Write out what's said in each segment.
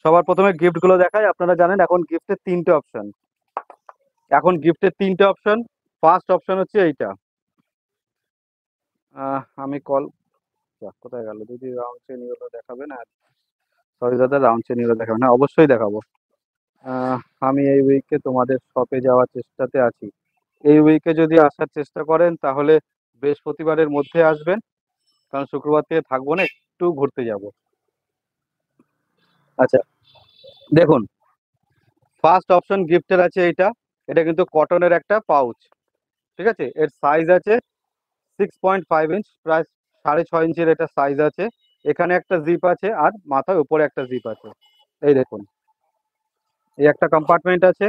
সবার প্রথমে গিফট গুলো দেখাই। আপনারা জানেন এখন গিফটের তিনটে অপশন। ফার্স্ট অপশন হচ্ছে এইটা। আমি কল কোথায় গেল দিদি? রাউন্ড চেন এগুলো দেখাবে না? সরি দাদা, রাউন্ড চেন এগুলো দেখাবে না? অবশ্যই দেখাবো। আহ, আমি এই উইকে তোমাদের শপে যাওয়ার চেষ্টাতে আছি। এই উইকে যদি আসার চেষ্টা করেন তাহলে বৃহস্পতিবারের মধ্যে আসবেন, কারণ শুক্রবার থেকে থাকবো না, একটু ঘুরতে যাব। আচ্ছা, দেখুন, ফার্স্ট অপশন গিফটের আছে এইটা। এটা কিন্তু কটনের একটা পাউচ। ঠিক আছে, এর সাইজ আছে 6.5 ইঞ্চ, প্রায় 6.5 ইঞ্চের এটা সাইজ আছে। এখানে একটা জিপ আছে আর মাথার উপরে একটা জিপ আছে। এই দেখুন, এই একটা কম্পার্টমেন্ট আছে,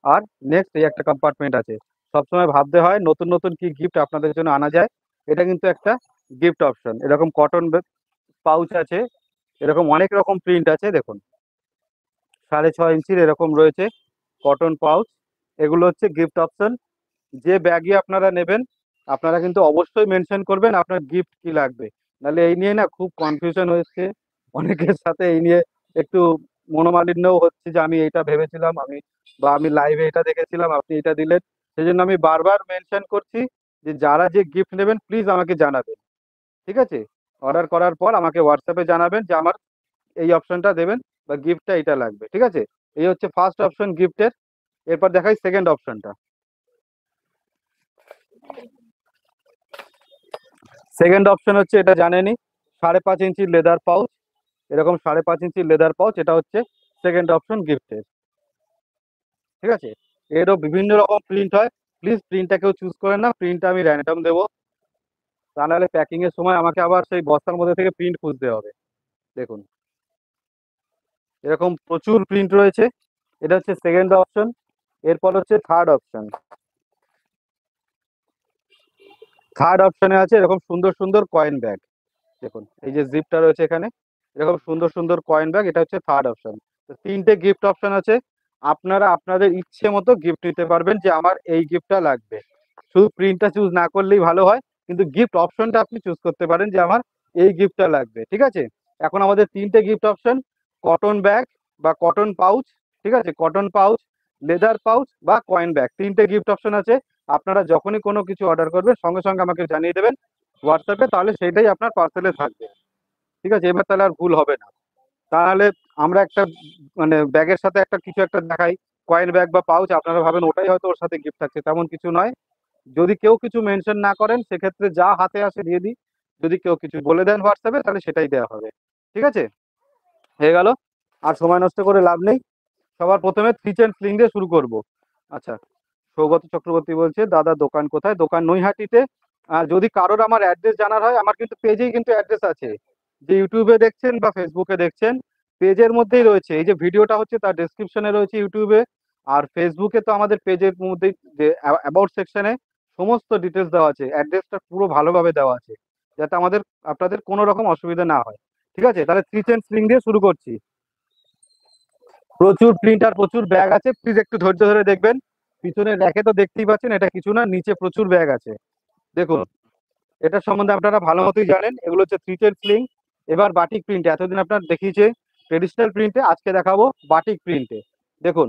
আর নেক্সট এই একটা কম্পার্টমেন্ট আছে। সবসময় ভাবতে হয় নতুন নতুন কি গিফট আপনাদের জন্য আনা যায়। এটা কিন্তু একটা গিফট অপশন। এরকম কটন পাউচ আছে, এরকম অনেক রকম প্রিন্ট আছে। দেখুন, 6.5 ইঞ্চির এরকম রয়েছে কটন পাউচ। এগুলো হচ্ছে গিফট অপশন। যে ব্যাগই আপনারা নেবেন, আপনারা কিন্তু অবশ্যই মেনশন করবেন আপনার গিফট কি লাগবে। নাহলে এই নিয়ে না খুব কনফিউশন হয়েছে অনেকের সাথে। এই নিয়ে একটু মনোমালিন্যও হচ্ছে যে আমি এইটা ভেবেছিলাম, আমি লাইভে এটা দেখেছিলাম, আপনি এটা দিলেন। সেই জন্য আমি বারবার মেনশন করছি যে যারা যে গিফট নেবেন প্লিজ আমাকে জানাবেন। ঠিক আছে, অর্ডার করার পর আমাকে হোয়াটসঅ্যাপে জানাবেন যে আমার এই অপশনটা দেবেন বা গিফটটা এটা লাগবে। ঠিক আছে, এই হচ্ছে ফার্স্ট অপশন গিফটের। এরপর দেখাই সেকেন্ড অপশনটা। সেকেন্ড অপশন হচ্ছে, এটা জানেনই, 5.5 ইঞ্চির লেদার পাউচ। এরকম 5.5 ইঞ্চির লেদার পাউচ, এটা হচ্ছে সেকেন্ড অপশন গিফটের। ঠিক আছে, এরও বিভিন্ন রকম প্রিন্ট হয়। প্লিজ প্রিন্টটা কেউ চুজ করেন না, প্রিন্টটা আমি র্যান্ডম দেবো। তা নাহলে প্যাকিং এর সময় আমাকে আবার সেই বস্তার মধ্যে থেকে প্রিন্ট খুঁজতে হবে। দেখুন, এরকম প্রচুর প্রিন্ট রয়েছে। এটা হচ্ছে সেকেন্ড অপশন। এরপর হচ্ছে থার্ড অপশন। থার্ড অপশনে আছে এরকম সুন্দর সুন্দর কয়েন ব্যাগ। দেখুন, এই যে জিপটা রয়েছে এখানে, এরকম সুন্দর সুন্দর কয়েন ব্যাগ। এটা হচ্ছে থার্ড অপশন। তো তিনটে গিফট অপশন আছে। আপনারা আপনাদের ইচ্ছে মতো গিফট নিতে পারবেন যে আমার এই গিফটটা লাগবে। শুধু প্রিন্টটা চুজ না করলেই ভালো হয়, কিন্তু গিফট অপশনটা আপনি চুজ করতে পারেন যে আমার এই গিফটটা লাগবে। ঠিক আছে, এখন আমাদের তিনটে গিফট অপশন: কটন ব্যাগ বা কটন পাউচ, ঠিক আছে, কটন পাউচ, লেদার পাউচ বা কয়েন ব্যাগ, তিনটে গিফট অপশন আছে। আপনারা যখনই কোনো কিছু অর্ডার করবেন সঙ্গে সঙ্গে আমাকে জানিয়ে দেবেন হোয়াটসঅ্যাপে, তাহলে সেটাই আপনার পার্সেলে থাকবে। ঠিক আছে, এবার তাহলে আর ভুল হবে না। তাহলে আমরা একটা মানে ব্যাগের সাথে একটা কিছু একটা দেখাই, কয়েন ব্যাগ বা পাউচ, আপনারা ভাবেন ওটাই হয়তো ওর সাথে গিফট থাকছে, তেমন কিছু নয়। যদি কেউ কিছু মেনশন না করেন সেক্ষেত্রে যা হাতে আসে দিয়ে দিই। যদি কেউ কিছু বলে দেন হোয়াটসঅ্যাপে তাহলে সেটাই দেওয়া হবে। ঠিক আছে, হয়ে গেল, আর সময় নষ্ট করে লাভ নেই। সবার প্রথমে থ্রি চেন স্লিং দিয়ে শুরু করব। আচ্ছা, সৌগত চক্রবর্তী বলছে দাদা দোকান কোথায়? দোকান নৈহাটিতে। আর যদি কারোর আমার অ্যাড্রেস জানার হয়, আমার কিন্তু পেজেই কিন্তু অ্যাড্রেস আছে। যে ইউটিউবে দেখছেন বা ফেসবুকে দেখছেন, পেজের মধ্যেই রয়েছে। এই যে ভিডিওটা হচ্ছে তার ডেসক্রিপশনে রয়েছে ইউটিউবে। আর ফেসবুকে তো আমাদের পেজের মধ্যেই যে অ্যাবাউট সেকশনে সমস্ত ডিটেলস দেওয়া আছে, অ্যাড্রেসটা পুরো ভালোভাবে দেওয়া আছে, যাতে আপনাদের কোনো রকম অসুবিধা না হয়। ঠিক আছে, তাহলে থ্রি চেন স্লিং দিয়ে শুরু করছি। প্রচুর প্রিন্ট আর প্রচুর ব্যাগ আছে, প্লিজ একটু ধৈর্য ধরে দেখবেন। পিছনের র্যাকে তো দেখতেই পাচ্ছেন, এটা কিছু না, নিচে প্রচুর ব্যাগ আছে। দেখুন, এটা সম্বন্ধে আপনারা ভালো মতোই জানেন, এগুলো হচ্ছে থ্রি চেন স্লিং। এবার বাটিক প্রিন্টে, এতদিন আপনার দেখিয়েছে ট্রেডিশনাল প্রিন্টে, আজকে দেখাবো বাটিক প্রিন্টে। দেখুন,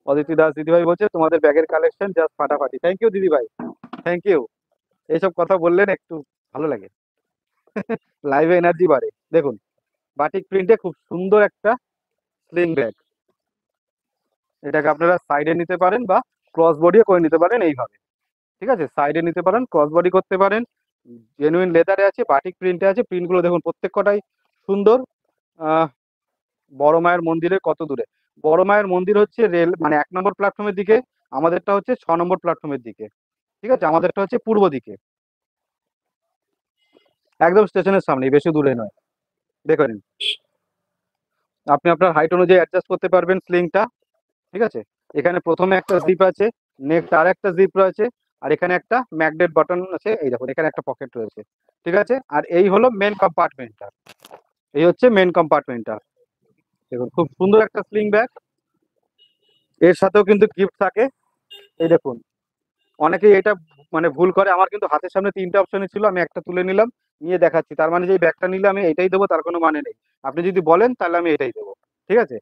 অদিতি দাস দিদিভাই বলছে তোমাদের ব্যাগের কালেকশন জাস্ট ফাটাফাটি। থ্যাংক ইউ দিদিভাই, থ্যাংক ইউ। এইসব কথা বললেন একটু ভালো লাগে, লাইভে এনার্জি বাড়ে। দেখুন, বাটিক প্রিন্টে খুব সুন্দর একটা স্লিং ব্যাগ। এটাকে আপনারা সাইডে নিতে পারেন বা ক্রস বডিও করে নিতে পারেন এইভাবে। ঠিক আছে, সাইডে নিতে পারেন, ক্রস বডি করতে পারেন। জেনুইন লেদারে আছে, বাটিক প্রিন্টে আছে। প্রিন্টগুলো দেখুন প্রত্যেক কটাই সুন্দর। আহ, বড় মায়ের মন্দিরের কত দূরে? বড় মায়ের মন্দির হচ্ছে রেল মানে 1 নম্বর প্ল্যাটফর্মের দিকে, আমাদেরটা হচ্ছে 6 নম্বর প্ল্যাটফর্মের দিকে। ঠিক আছে, আমাদেরটা হচ্ছে পূর্ব দিকে, একদম স্টেশনের সামনে, বেশি দূরে নয়। দেখে নিন, আপনি আপনার হাইট অনুযায়ী অ্যাডজাস্ট করতে পারবেন স্লিংটা। ঠিক আছে, এখানে প্রথমে একটা জিপ আছে, নেক্সট আর একটা জিপ রয়েছে, আর এখানে একটা ম্যাগনেট বাটন আছে। এই দেখুন, এখানে একটা পকেট রয়েছে। ঠিক আছে, আর এই হলো মেন কম্পার্টমেন্টটা। এই হচ্ছে মেন কম্পার্টমেন্টটা। দেখুন, খুব সুন্দর একটা স্লিং ব্যাগ। এর সাথেও কিন্তু গিফট থাকে। এই দেখুন, অনেকেই এটা মানে ভুল করে। আমার কিন্তু হাতের সামনে তিনটে অপশনই ছিল, আমি একটা তুলে নিলাম। নিয়ে দেখাচ্ছি, তার মানে যে এই ব্যাগটা নিলে আমি এটাই দেবো তার কোনো মানে নেই। আপনি যদি বলেন তাহলে আমি এটাই দেবো। ঠিক আছে,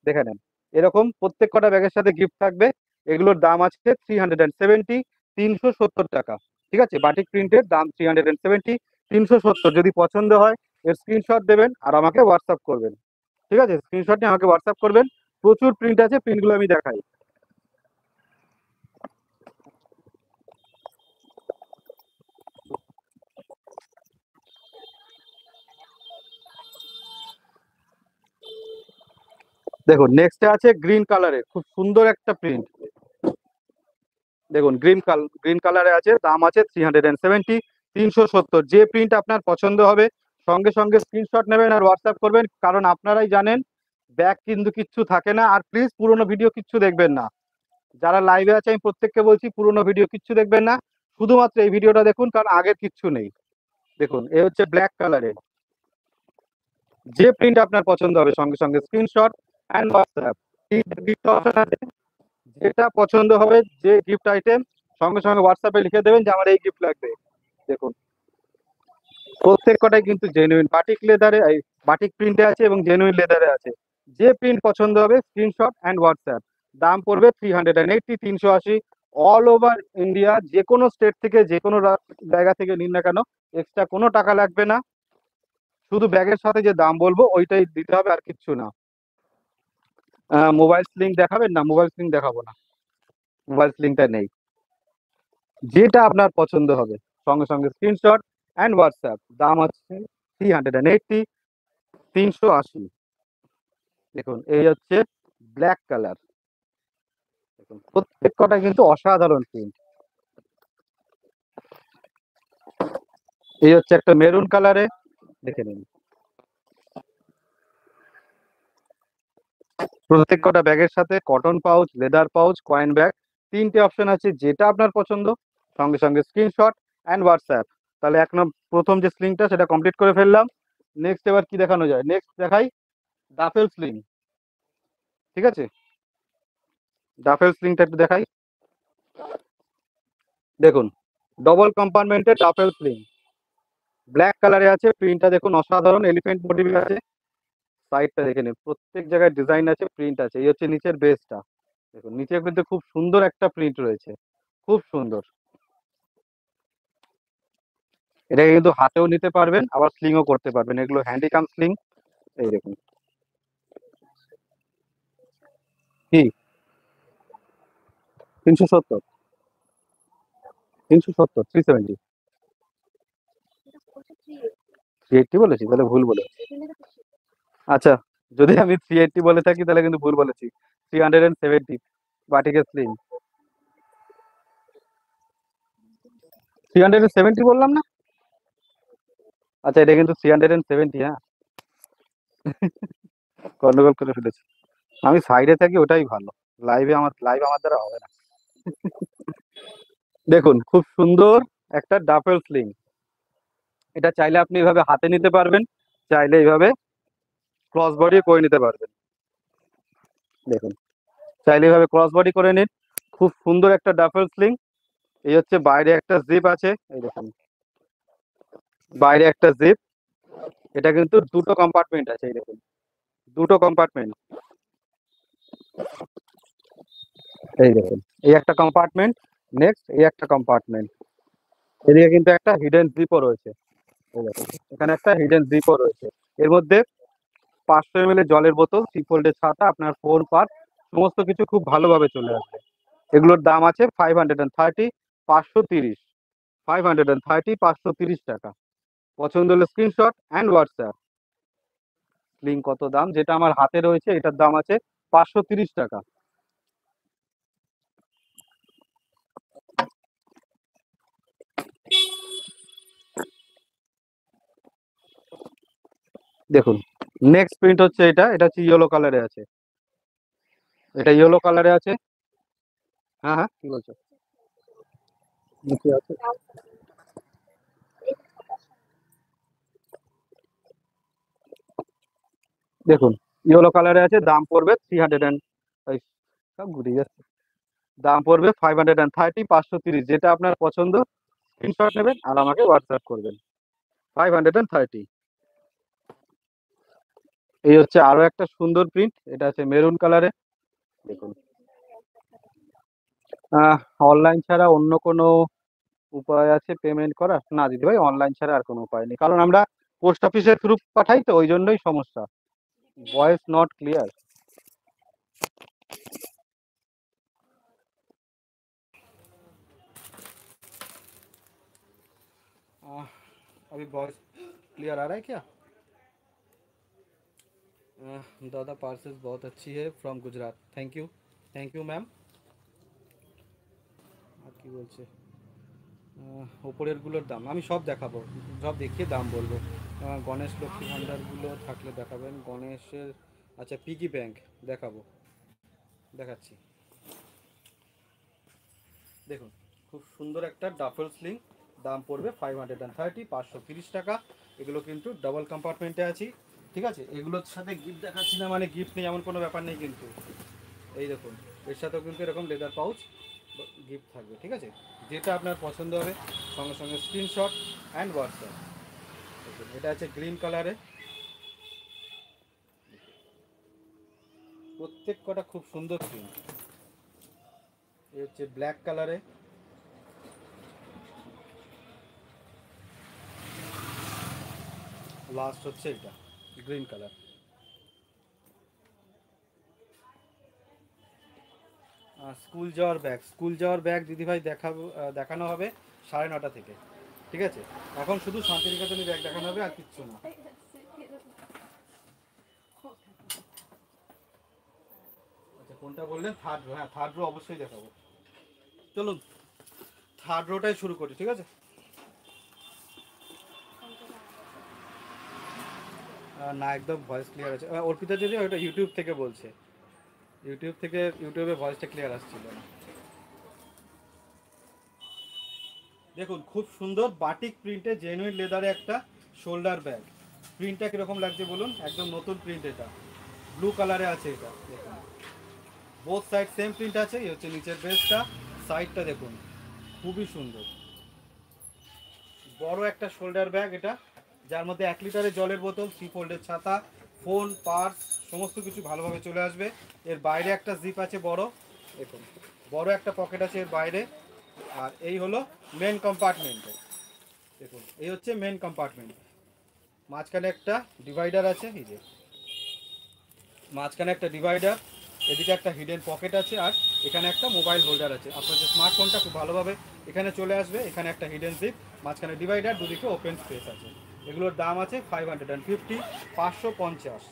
দেখে নেন। এরকম প্রত্যেক কটা ব্যাগের সাথে গিফট থাকবে। এগুলোর দাম আছে 370, 370 টাকা। ঠিক আছে, বাটিক প্রিন্টের দাম 370, 370। যদি পছন্দ হয় এর স্ক্রিনশট দেবেন আর আমাকে হোয়াটসঅ্যাপ করবেন। ঠিক আছে, স্ক্রিনশট নিয়ে আমাকে হোয়াটসঅ্যাপ করবেন। প্রচুর প্রিন্ট আছে, প্রিন্টগুলো আমি দেখাই। দেখুন নেক্সটে আছে গ্রিন কালারের খুব সুন্দর একটা প্রিন্ট। দেখুন গ্রিন কালারে আছে, দাম আছে 370, 370। যে প্রিন্ট আপনার পছন্দ হবে সঙ্গে সঙ্গে স্ক্রিনশট নেবেন আর হোয়াটসঅ্যাপ করবেন, কারণ আপনারাই জানেন ব্যাগ কিন্তু কিচ্ছু থাকে না। আর প্লিজ পুরোনো ভিডিও কিচ্ছু দেখবেন না। যারা লাইভে আছে আমি প্রত্যেককে বলছি পুরোনো ভিডিও কিচ্ছু দেখবেন না, শুধুমাত্র এই ভিডিওটা দেখুন, কারণ আগের কিচ্ছু নেই। দেখুন এ হচ্ছে ব্ল্যাক কালারের। যে প্রিন্ট আপনার পছন্দ হবে সঙ্গে সঙ্গে screenshot and WhatsApp. Gift option আছে, যেটা পছন্দ হবে যে গিফট আইটেম সঙ্গে সঙ্গে হোয়াটসঅ্যাপে লিখে দেবেন যে আমার এই গিফট লাগবে। দেখুন প্রত্যেক কটাই কিন্তু জেনুইন বাটিক লেদারে, বাটিক প্রিন্টে আছে এবং জেনুইন লেদারে আছে। যে প্রিন্ট পছন্দ হবে স্ক্রিনশট অ্যান্ড হোয়াটসঅ্যাপ। দাম পড়বে 380, 380। অল ওভার ইন্ডিয়া যে কোনো স্টেট থেকে যে কোনো জায়গা থেকে নিন না কেন এক্সট্রা কোনো টাকা লাগবে না। শুধু ব্যাগের সাথে যে দাম বলবো ওইটাই দিতে হবে, আর কিচ্ছু না। মোবাইল স্লিং দেখাবেন? না, মোবাইল স্লিং দেখাবো না, মোবাইল স্লিংটা নেই। যেটা আপনার পছন্দ হবে সঙ্গে সঙ্গে স্ক্রিনশট অ্যান্ড হোয়াটসঅ্যাপ। দাম হচ্ছে 380, 380। দেখুন এই হচ্ছে ব্ল্যাক কালার। দেখুন প্রত্যেক কটা কিন্তু অসাধারণ প্রিন্ট। এই হচ্ছে একটা মেরুন কালারে, দেখে নিন। প্রত্যেক কটা ব্যাগের সাথে cotton pouch, leather pouch, coin bag, তিনটে অপশন আছে। যেটা আপনার পছন্দ সঙ্গে সঙ্গে স্ক্রিনশট অ্যান্ড হোয়াটসঅ্যাপ। তাহলে প্রথম যে স্লিংটা সেটা কমপ্লিট করে ফেললাম। নেক্সট এবার কি দেখানো যায়? নেক্সট দেখাই ডাফেল স্লিং। ঠিক আছে, ডাফেল স্লিংটা একটু দেখাই। দেখুন ডবল কম্পার্টমেন্টের ডাফেল স্লিং, ব্ল্যাক কালারে আছে। প্রিন্টটা দেখুন অসাধারণ, এলিফেন্ট মোটিভ আছে। সাইডটা দেখে নিন, প্রত্যেক জায়গায় ডিজাইন আছে, প্রিন্ট আছে। এই হচ্ছে নিচের বেসটা। দেখুন নিচে কিন্তু খুব সুন্দর একটা প্রিন্ট রয়েছে, খুব সুন্দর। এটাকে কিন্তু হাতেও নিতে পারবেন আবার স্লিংও করতে পারবেন, এগুলো হ্যান্ডিকাম স্লিং। এই দেখুন কি 370, 370, 370, 380 বলেছি তাহলে ভুল বলে। আচ্ছা, যদি আমি 380 বলে থাকি তাহলে কিন্তু ভুল বলেছি। 370 বাটিকের স্লিং। 370 বললাম না? আচ্ছা এটা কিন্তু 370। হ্যাঁ, গন্ডগোল করে ফেলেছি। আমি সাইডে থাকি ওটাই ভালো, লাইভ আমার দ্বারা হবে না। দেখুন খুব সুন্দর একটা ডাফেল স্লিং। এটা চাইলে আপনি এইভাবে হাতে নিতে পারবেন, চাইলে এইভাবে ক্রস বডি করে নিতে পারবেন। দেখুন চাইলে এইভাবে ক্রস বডি করে নিন। খুব সুন্দর একটা ডাফেল স্লিং। এই হচ্ছে বাইরে একটা জিপ আছে, এই দেখুন বাইরে একটা জিপ। এটা কিন্তু দুটো কম্পার্টমেন্ট আছে, এই দেখুন দুটো কম্পার্টমেন্ট। এই দেখুন এই একটা কম্পার্টমেন্ট, নেক্সট এই একটা কম্পার্টমেন্ট। এদিকে কিন্তু একটা হিডেন জিপও রয়েছে। এই দেখুন এখানে একটা হিডেন জিপও রয়েছে। এর মধ্যে 500 ml এর জলের বোতল, ফোল্ডের ছাতা, আপনার ফোন পার্ট সমস্ত কিছু খুব ভালোভাবে চলে আসবে। এগুলোর দাম আছে 530, 530, 530 টাকা। পছন্দ হলে স্ক্রিনশট অ্যান্ড হোয়াটসঅ্যাপ। লিঙ্ক কত দাম? যেটা আমার হাতে রয়েছে এটার দাম আছে 530 টাকা। দেখুন নেক্সট প্রিন্ট হচ্ছে এটা হচ্ছে ইয়েলো কালারে আছে। এটা ইয়েলো কালারে আছে। হ্যাঁ হ্যাঁ কি বলছো? নিচে আছে। দেখুন ইয়েলো কালারে আছে, দাম পড়বে 300 সব ঘুরে যাচ্ছে। দাম পড়বে 530, 530। যেটা আপনার পছন্দ স্ক্রিনশট নেবেন আর আমাকে হোয়াটসঅ্যাপ করবেন। 530। এই হচ্ছে আরো একটা সুন্দর প্রিন্ট, এটা আছে মেরুন কালারে। দেখুন, অনলাইন ছাড়া অন্য কোনো উপায় আছে পেমেন্ট করার? না দিদিভাই, অনলাইন ছাড়া আর কোনো উপায় নেই, কারণ আমরা পোস্ট অফিসের থ্রু পাঠাই, তো ওই জন্যই সমস্যা। Voice not clear. अभी वॉइस क्लियर आ रहा है क्या? दादा पार्सल्स बहुत अच्छी है from Gujarat. Thank you ma'am. আর কি বলছে, ওপরেরগুলোর দাম আমি সব দেখাবো, সব দেখিয়ে দাম বলবো। গণেশ লক্ষ্মী ভাণ্ডারগুলো থাকলে দেখাবেন। গণেশের, আচ্ছা পিগি ব্যাংক দেখাবো, দেখাচ্ছি। দেখুন, খুব সুন্দর একটা ডাফল স্লিং, দাম পড়বে 530, 530 টাকা। এগুলো কিন্তু ডাবল কম্পার্টমেন্টে আছি, ঠিক আছে। এগুলোর সাথে গিফট দেখাচ্ছি না মানে গিফট নেই এমন কোনো ব্যাপার নেই কিন্তু। এই দেখুন, এর সাথেও কিন্তু এরকম লেদার পাউচ গিফট থাকবে, ঠিক আছে। যেটা আপনার পছন্দ হবে সঙ্গে সঙ্গে স্ক্রিনশট অ্যান্ড হোয়াটসঅ্যাপ। এটা আছে গ্রিন কালারে, প্রত্যেক কটা খুব সুন্দর প্রিন্ট। এই হচ্ছে ব্ল্যাক কালারে, লাস্ট হচ্ছে এটা গ্রিন কালার। স্কুল যাওয়ার ব্যাগ দিদিভাই দেখানো হবে 9:30 থেকে, ঠিক আছে। এখন শুধু শান্তিনিকেতনী ব্যাগ দেখানো হবে, আর কিচ্ছু না। আচ্ছা কোনটা বললেন? থার্ড রো, হ্যাঁ থার্ড রো অবশ্যই দেখাবো। চলুন থার্ড রোটাই শুরু করি, ঠিক আছে। না একদম ভয়েস ক্লিয়ার আছে। অর্পিতা যদি ওটা ইউটিউব থেকে বলছে, ইউটিউবে ভয়েসটা ক্লিয়ার আসছিল না। দেখুন, খুব সুন্দর বাটিক প্রিন্টে জেনুইন লেদারে একটা শোল্ডার ব্যাগ। প্রিন্টটা কীরকম লাগছে বলুন, একদম নতুন প্রিন্ট, এটা ব্লু কালারে আছে। এটা দেখুন, বোথ সাইড সেম প্রিন্ট আছে। এই হচ্ছে নিচের বেসটা, সাইডটা দেখুন খুবই সুন্দর। বড় একটা শোল্ডার ব্যাগ এটা, যার মধ্যে 1 লিটারের জলের বোতল, 3 ফোল্ডের ছাতা, ফোন, পার্স সমস্ত কিছু ভালোভাবে চলে আসবে। এর বাইরে একটা জিপ আছে বড়, দেখুন বড় একটা পকেট আছে এর বাইরে। আর এই হলো মেন কম্পার্টমেন্ট, দেখুন এই হচ্ছে মেন কম্পার্টমেন্ট। মাঝখানে একটা ডিভাইডার আছে, এই যে মাঝখানে একটা ডিভাইডার, এদিকে একটা হিডেন পকেট আছে, আর এখানে একটা মোবাইল হোল্ডার আছে। আপনার যে স্মার্টফোনটা খুব ভালোভাবে এখানে চলে আসবে। এখানে একটা হিডেন জিপ, মাঝখানে ডিভাইডার, দুদিকে ওপেন স্পেস আছে। এগুলোর দাম আছে 550, 550।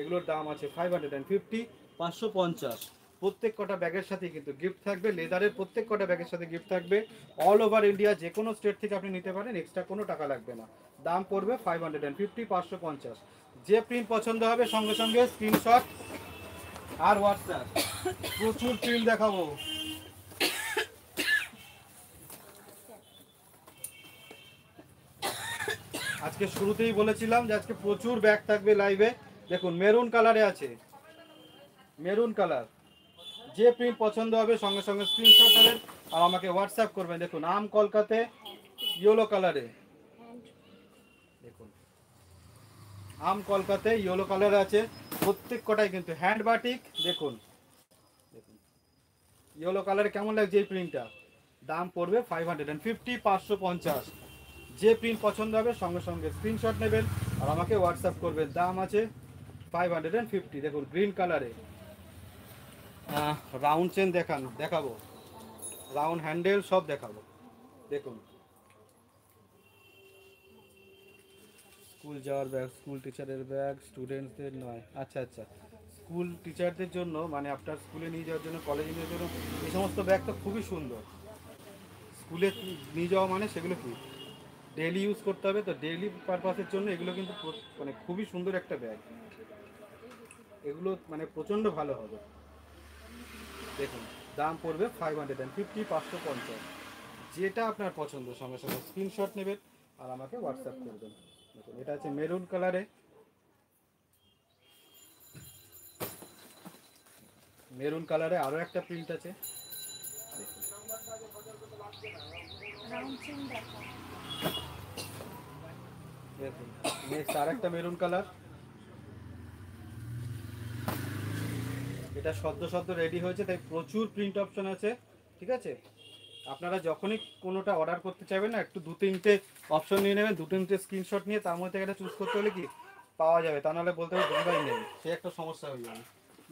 এগুলোর দাম আছে 550, 550। প্রত্যেক কটা ব্যাগের সাথে কিন্তু গিফট থাকবে, লেদারের প্রত্যেক কটা ব্যাগের সাথে গিফট থাকবে। অল ওভার ইন্ডিয়া যে কোনো স্টেট থেকে আপনি নিতে পারেন, এক্সট্রা কোনো টাকা লাগবে না। দাম পড়বে 550, 550। যে প্রিন্ট পছন্দ হবে সঙ্গে সঙ্গে স্ক্রিনশট আর হোয়াটসঅ্যাপ। প্রচুর প্রিন্ট দেখাবো। আজকে শুরুতেই বলেছিলাম যে আজকে প্রচুর ব্যাগ থাকবে লাইভে। দেখুন মেরুন কালারে আছে, মেরুন কালার। যে প্রিন্ট পছন্দ হবে সঙ্গে সঙ্গে স্ক্রিনশট নেবেন আর আমাকে হোয়াটসঅ্যাপ করবেন। দেখুন আম কলকাতে ইয়েলো কালারে, দেখুন আম কলকাতে ইয়েলো কালার আছে। প্রত্যেক কটাই কিন্তু হ্যান্ড বাটিক। দেখুন দেখুন ইয়েলো কালারে কেমন লাগছে এই প্রিন্টটা। দাম পড়বে 550, 550। যে প্রিন্ট পছন্দ হবে সঙ্গে সঙ্গে স্ক্রিনশট নেবেন আর আমাকে হোয়াটসঅ্যাপ করবেন। দাম আছে 550। দেখুন গ্রিন কালারে রাউন্ড চেন দেখাবো, রাউন্ড হ্যান্ডেল সব দেখাবো। দেখুন স্কুল যাওয়ার ব্যাগ, স্কুল টিচারের ব্যাগ, স্টুডেন্টসদের নয়। আচ্ছা আচ্ছা, স্কুল টিচারদের জন্য মানে আপনার স্কুলে নিয়ে যাওয়ার জন্য, কলেজে নিয়ে যাওয়ার জন্য এই সমস্ত ব্যাগ তো খুবই সুন্দর। স্কুলে নিয়ে যাওয়া মানে সেগুলো কি ডেইলি ইউজ করতে হবে, তো ডেইলি পারপাসের জন্য এগুলো কিন্তু মানে খুবই সুন্দর একটা ব্যাগ। এগুলো মানে প্রচণ্ড ভালো হবে। দেখুন দাম পড়বে 550, 550। যেটা আপনার পছন্দ সঙ্গে সঙ্গে স্ক্রিনশট নেবেন আর আমাকে হোয়াটসঅ্যাপ করবেন। দেখুন এটা আছে মেরুন কালারে, মেরুন কালারে আরও একটা প্রিন্ট আছে। দেখুন নেক্সট আরেকটা মেরুন কালার, এটা সদ্য সদ্য রেডি হয়েছে তাই প্রচুর প্রিন্ট অপশন আছে। ঠিক আছে, আপনারা যখনই কোনোটা অর্ডার করতে চাইবেন না, একটু দু তিনটে অপশন নিয়ে নেবেন, দু তিনটে স্ক্রিনশট নিয়ে তার মধ্যে একটা চুজ করতে হলে কি পাওয়া যাবে, তা নাহলে বলতে হবে ডেলিভারি নেই, সে একটা সমস্যা হয়ে যাবে।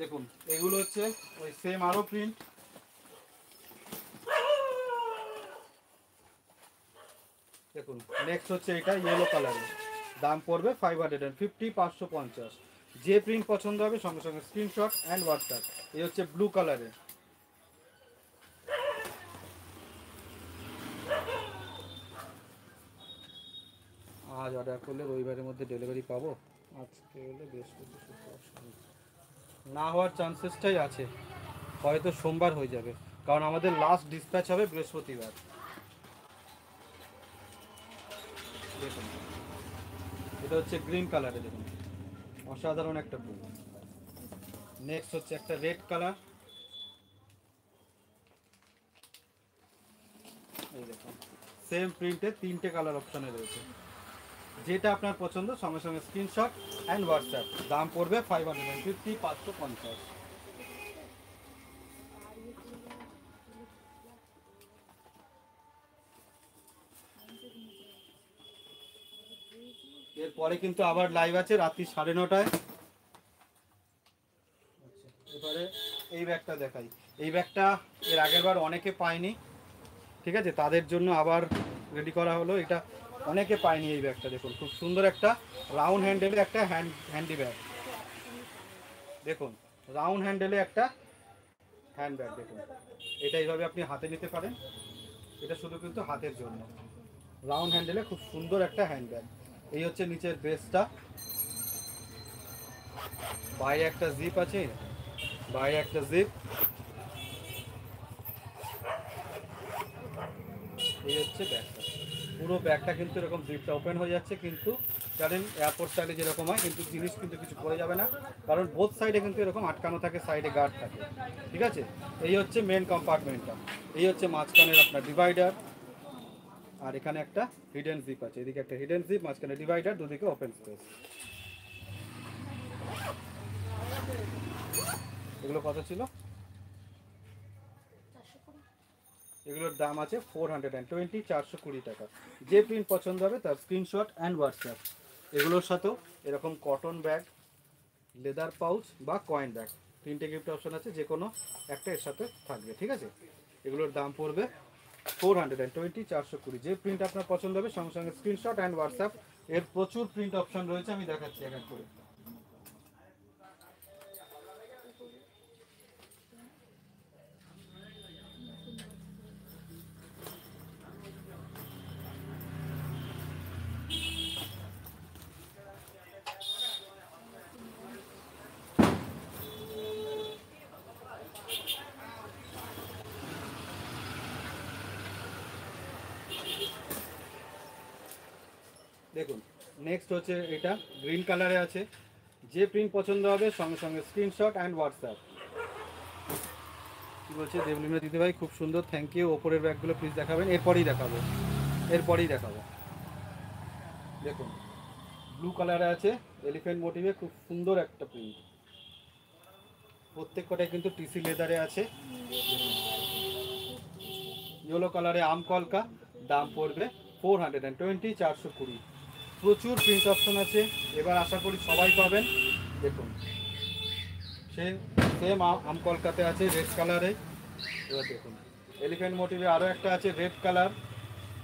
দেখুন এগুলো হচ্ছে ওই সেম আরও প্রিন্ট। দেখুন নেক্সট হচ্ছে এটা ইয়েলো কালারের, দাম পড়বে 550, 550। যে প্রিন্ট পছন্দ হবে সঙ্গে সঙ্গে স্ক্রিনশট অ্যান্ড হোয়াটসঅ্যাপ। এই হচ্ছে ব্লু কালারের, আজ অর্ডার করলে রবিবারের মধ্যে ডেলিভারি পাবো, আজকে হলে বৃহস্পতি শুক্রবার শনি, না হওয়ার চান্সেসটাই আছে, হয়তো সোমবার হয়ে যাবে, কারণ আমাদের লাস্ট ডিসপ্যাচ হবে বৃহস্পতিবার। দেখুন এটা হচ্ছে গ্রিন কালারে, দেখুন অসাধারণ একটা ব্লু। নেক্সট হচ্ছে একটা রেড কালার, এই দেখুন সেম প্রিন্টে তিনটে কালার অপশানে রয়েছে, যেটা আপনার পছন্দ সঙ্গে সঙ্গে স্ক্রিনশট অ্যান্ড হোয়াটসঅ্যাপ। দাম পড়বে 550, 550। এরপরে কিন্তু আবার লাইভ আছে রাত্রি 9:30টায়। এবারে এই ব্যাগটা দেখাই, এই ব্যাগটা এর আগের বার অনেকে পায়নি, ঠিক আছে, তাদের জন্য আবার রেডি করা হলো। এটা অনেকে পায়নি এই ব্যাগটা, দেখুন খুব সুন্দর একটা রাউন্ড হ্যান্ডেলের একটা হ্যান্ডি ব্যাগ। দেখুন রাউন্ড হ্যান্ডেলে একটা হ্যান্ড ব্যাগ, দেখুন এটা এইভাবে আপনি হাতে নিতে পারেন, এটা শুধু কিন্তু হাতের জন্য, রাউন্ড হ্যান্ডেলে খুব সুন্দর একটা হ্যান্ড ব্যাগ। এই হচ্ছে নিচের বেসটা, বাইরে একটা জিপ আছে, বাইরে একটা জিপ, এই হচ্ছে ব্যাগটা। পুরো ব্যাগটা কিন্তু এরকম জিপটা ওপেন হয়ে যাচ্ছে, কিন্তু জানেন এয়ারপোর্ট স্টাইলে যেরকম হয়, কিন্তু জিনিস কিন্তু কিছু পড়ে যাবে না, কারণ বোথ সাইডে কিন্তু এরকম আটকানো থাকে, সাইডে গার্ড থাকে। ঠিক আছে, এই হচ্ছে মেন কম্পার্টমেন্টটা, এই হচ্ছে মাঝখানের আপনার ডিভাইডার, আর এখানে একটা হিডেন জিপ আছে, এদিকে একটা হিডেন জিপ, মাঝখানে ডিভাইডার, দুদিকে ওপেন স্পেস। এগুলো কত ছিল? এগুলোর দাম আছে 420, 420 টাকা। যে প্রিন্ট পছন্দ হবে তার স্ক্রিনশট অ্যান্ড হোয়াটসঅ্যাপ। এগুলোর সাথেও এরকম কটন ব্যাগ, লেদার পাউচ বা কয়েন ব্যাগ, তিনটে গিফট অপশন আছে, যে কোনো একটা এর সাথে থাকবে। ঠিক আছে, এগুলোর দাম পড়বে 420, 420। যে প্রিন্ট আপনার পছন্দ হবে সঙ্গে সঙ্গে স্ক্রিনশট অ্যান্ড হোয়াটসঅ্যাপ। এর প্রচুর প্রিন্ট অপশন রয়েছে, আমি দেখাচ্ছি এক এক করে। দেখুন নেক্সট হচ্ছে এটা গ্রিন কালারে আছে, যে প্রিন্ট পছন্দ হবে সঙ্গে সঙ্গে স্ক্রিনশট অ্যান্ড হোয়াটসঅ্যাপ। কী বলছে দেবলিনা দিদিভাই, খুব সুন্দর, থ্যাংক ইউ। ওপরের ব্যাগগুলো প্লিজ দেখাবেন, এরপরেই দেখাবো, এরপরেই দেখাবো। দেখুন ব্লু কালারে আছে, এলিফ্যান্ট মোটিভে, খুব সুন্দর একটা প্রিন্ট, প্রত্যেক কটাই কিন্তু টিসি লেদারে আছে। ইয়েলো কালারে আম কলকা, দাম পড়বে 420, 420। প্রচুর প্রিন্ট অপশন আছে, এবার আশা করি সবাই পাবেন। দেখুন সেম আম কলকাতে আছে রেড কালারে। এবার দেখুন এলিফ্যান্ট মোটিভে আরও একটা আছে রেড কালার,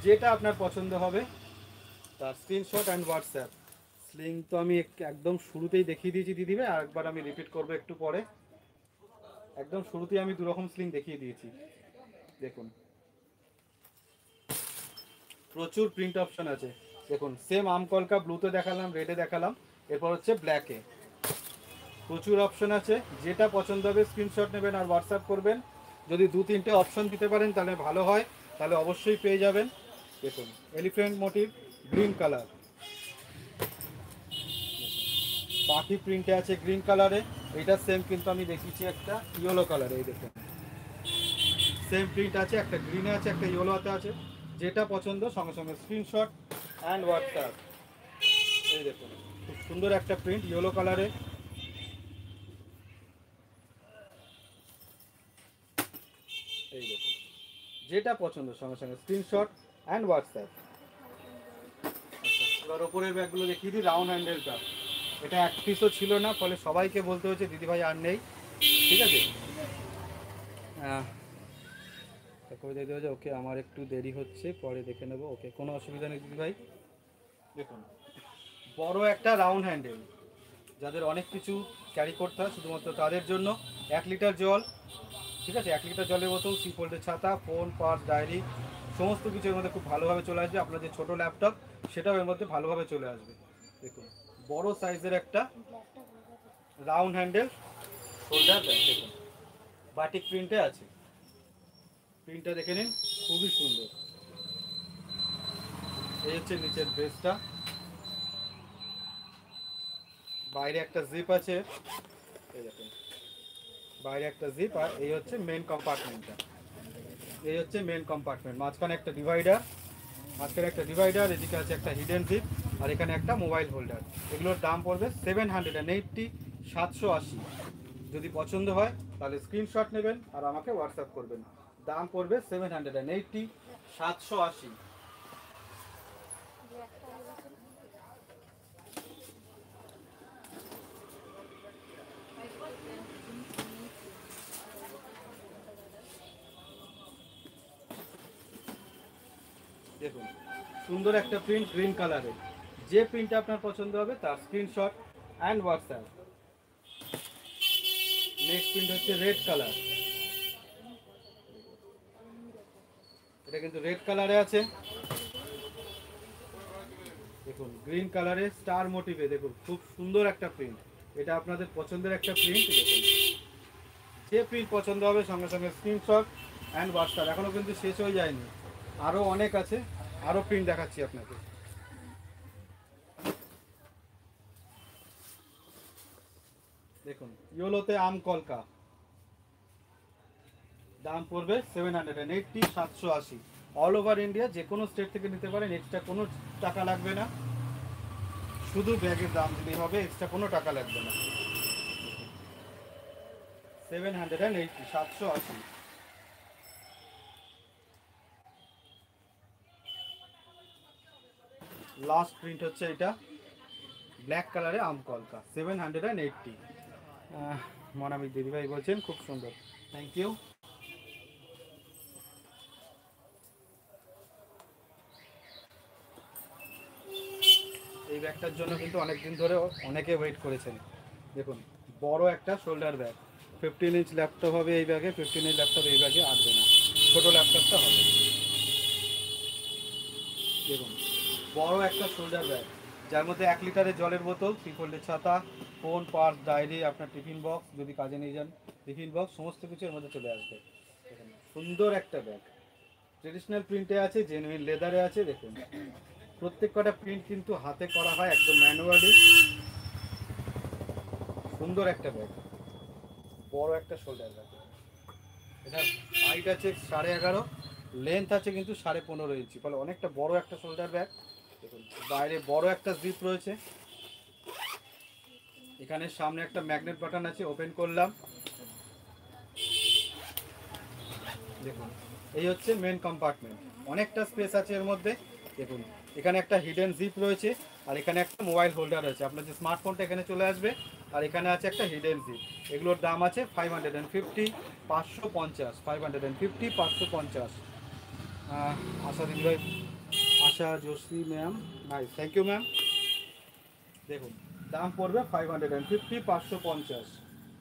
যেটা আপনার পছন্দ হবে তার স্ক্রিনশট অ্যান্ড হোয়াটসঅ্যাপ। স্লিং তো আমি একদম শুরুতেই দেখিয়ে দিয়েছি দিদিভাই, আর একবার আমি রিপিট করবো একটু পরে। একদম শুরুতেই আমি দুরকম স্লিং দেখিয়ে দিয়েছি। দেখুন প্রচুর প্রিন্ট অপশন আছে, দেখুন সেম আম কলকা, ব্লুতে দেখালাম, রেডে দেখালাম, এরপর হচ্ছে ব্ল্যাকে। প্রচুর অপশন আছে, যেটা পছন্দ হবে স্ক্রিনশট নেবেন আর হোয়াটসঅ্যাপ করবেন। যদি দু তিনটে অপশন দিতে পারেন তাহলে ভালো হয়, তাহলে অবশ্যই পেয়ে যাবেন। দেখুন এলিফ্যান্ট মোটিভ গ্রিন কালার, পাখি প্রিন্টে আছে গ্রিন কালারে, এটা সেম কিন্তু আমি দেখিয়েছি একটা ইয়েলো কালারে। এই দেখুন সেম প্রিন্ট আছে, একটা গ্রিনে আছে একটা ইয়েলোতে আছে, যেটা পছন্দ সঙ্গে সঙ্গে স্ক্রিনশট অ্যান্ড হোয়াটসঅ্যাপ। এই দেখুন খুব সুন্দর একটা প্রিন্ট ইয়েলো কালারে। এই দেখুন যেটা পছন্দ সঙ্গে সঙ্গে স্ক্রিনশট অ্যান্ড হোয়াটসঅ্যাপ। এবার ওপরের ব্যাগগুলো দেখিয়ে দিই, রাউন্ড হ্যান্ডেলটা এটা এক পিসও ছিল না, ফলে সবাইকে বলতে হচ্ছে দিদিভাই আর নেই, ঠিক আছে। করে দিতে হচ্ছে, ওকে আমার একটু দেরি হচ্ছে পরে দেখে নেবো, ওকে কোনো অসুবিধা নেই দিদিভাই। দেখুন বড় একটা রাউন্ড হ্যান্ডেল, যাদের অনেক কিছু ক্যারি করতে হয় শুধুমাত্র তাদের জন্য। 1 লিটার জল, ঠিক আছে, 1 লিটার জলের বোতল, সি ফোল্ডের ছাতা, ফোন, পার্স, ডায়েরি সমস্ত কিছু এর মধ্যে খুব ভালোভাবে চলে আসবে। আপনার যে ছোটো ল্যাপটপ সেটাও এর মধ্যে ভালোভাবে চলে আসবে। দেখুন বড় সাইজের একটা রাউন্ড হ্যান্ডেল শোল্ডার ব্যাগ, দেখুন বাটিক প্রিন্টে আছে, প্রিন্টটা দেখে নিন খুবই সুন্দর। এই হচ্ছে নিচের ড্রেসটা, বাইরে একটা জিপ আছে, এই দেখুন বাইরে একটা জিপ, আর এই হচ্ছে মেন কম্পার্টমেন্টটা। এই হচ্ছে মেন কম্পার্টমেন্ট, মাঝখানে একটা ডিভাইডার, এদিকে আছে একটা হিডেন জিপ, আর এখানে একটা মোবাইল হোল্ডার। এগুলোর দাম পড়বে 780, 780। যদি পছন্দ হয় তাহলে স্ক্রিনশট নেবেন আর আমাকে হোয়াটসঅ্যাপ করবেন। দাম পড়বে 780, 780। দেখুন সুন্দর একটা প্রিন্ট গ্রিন কালারে, যে প্রিন্টটা আপনার পছন্দ হবে তার screenshot and WhatsApp. Next print হচ্ছে রেড কালার, এটা কিন্তু রেড কালারে আছে। দেখুন গ্রিন কালারে স্টার মোটিভে, দেখুন খুব সুন্দর একটা প্রিন্ট, এটা আপনাদের পছন্দের একটা প্রিন্ট। দেখুন যে প্রিন্ট পছন্দ হবে সঙ্গে সঙ্গে স্ক্রিনশট অ্যান্ড হোয়াটসঅ্যাপ। এখনও কিন্তু শেষ হয়ে যায়নি, আরও অনেক আছে, আরও প্রিন্ট দেখাচ্ছি আপনাকে। দেখুন ইয়োলোতে আম কলকা, দাম পড়বে 780, 780। অল ওভার ইন্ডিয়া যে কোনো স্টেট থেকে নিতে পারেন, এক্সট্রা কোনো টাকা লাগবে না, শুধু ব্যাগের দাম দিলেই হবে, এক্সট্রা কোনো টাকা লাগবে না। 780, 780। লাস্ট প্রিন্ট হচ্ছে এটা ব্ল্যাক কালারে আম কলকা, 780। মনামিক দিদিভাই বলছেন খুব সুন্দর, থ্যাংক ইউ। এই ব্যাগটার জন্য কিন্তু অনেক দিন ধরে অনেকে ওয়েট করেছেন। দেখুন বড় একটা শোল্ডার ব্যাগ, 15 ইঞ্চ ল্যাপটপ হবে এই ব্যাগে, 15 ইঞ্চ ল্যাপটপ এই ব্যাগে আসবে না, ছোটো ল্যাপটপটা হবে। দেখুন বড় একটা শোল্ডার ব্যাগ, যার মধ্যে 1 লিটারের জলের বোতল, 3 ফোল্ডের ছাতা, ফোন, পার্স, ডায়েরি, আপনার টিফিন বক্স যদি কাজে নিয়ে যান টিফিন বক্স, সমস্ত কিছু এর মধ্যে চলে আসবে। দেখুন সুন্দর একটা ব্যাগ, ট্রেডিশনাল প্রিন্টে আছে, জেনুইন লেদারে আছে। দেখুন প্রত্যেক কটা প্রিন্ট কিন্তু হাতে করা হয় একদম ম্যানুয়ালি। সুন্দর একটা ব্যাগ, বড় একটা শোল্ডার ব্যাগ, এটা হাইট আছে 11.5, লেন্থ আছে কিন্তু 15.5 ইঞ্চি, ফলে অনেকটা বড় একটা শোল্ডার ব্যাগ। দেখুন বাইরে বড় একটা জিপ রয়েছে, এখানে সামনে একটা ম্যাগনেট বাটন আছে, ওপেন করলাম, দেখুন এই হচ্ছে মেন কম্পার্টমেন্ট, অনেকটা স্পেস আছে এর মধ্যে। দেখুন এখানে একটা হিডেন জিপ রয়েছে, আর এখানে একটা মোবাইল হোল্ডার রয়েছে, আপনার যে স্মার্টফোনটা এখানে চলে আসবে, আর এখানে আছে একটা হিডেন জিপ। এগুলোর দাম আছে 550, 550, 550, 550। আশা দিদিভাই, Asha Joshi ma'am, nice, thank you ma'am. দেখুন দাম পড়বে 550, 550।